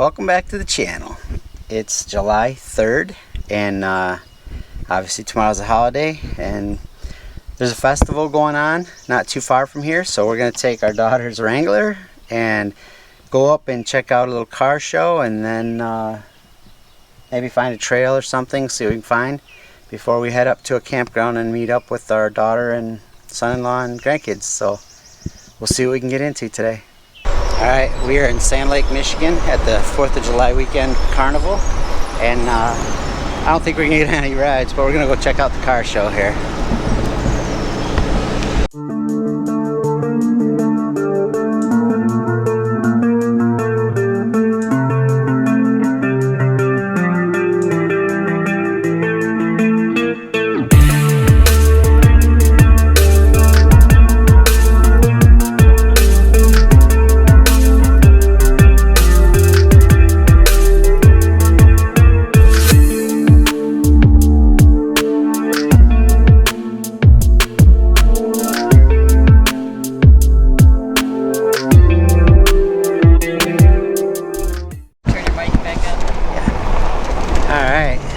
welcome back to the channel. It's July 3rd and obviously tomorrow's a holiday and there's a festival going on not too far from here, so we're going to take our daughter's Wrangler and go up and check out a little car show, and then maybe find a trail or something, see what we can find before we head up to a campground and meet up with our daughter and son-in-law and grandkids. So we'll see what we can get into today. Alright, we are in Sand Lake, Michigan at the 4th of July weekend carnival, and I don't think we're going to get any rides, but we're going to go check out the car show here.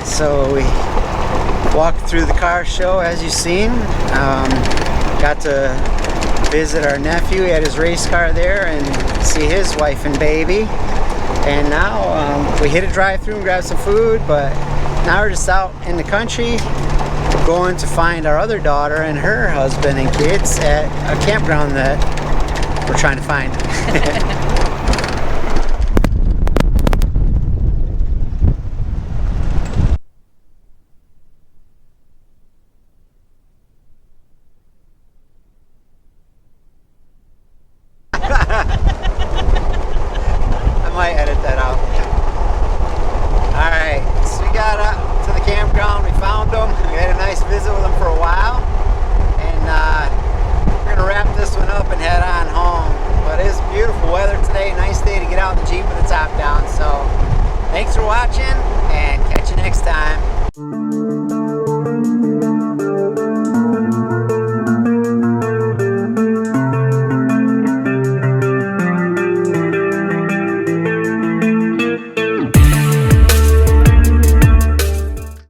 So we walked through the car show, as you've seen. Got to visit our nephew. He had his race car there, and see his wife and baby. And now we hit a drive-thru and grabbed some food, but now we're just out in the country going to find our other daughter and her husband and kids at a campground that we're trying to find.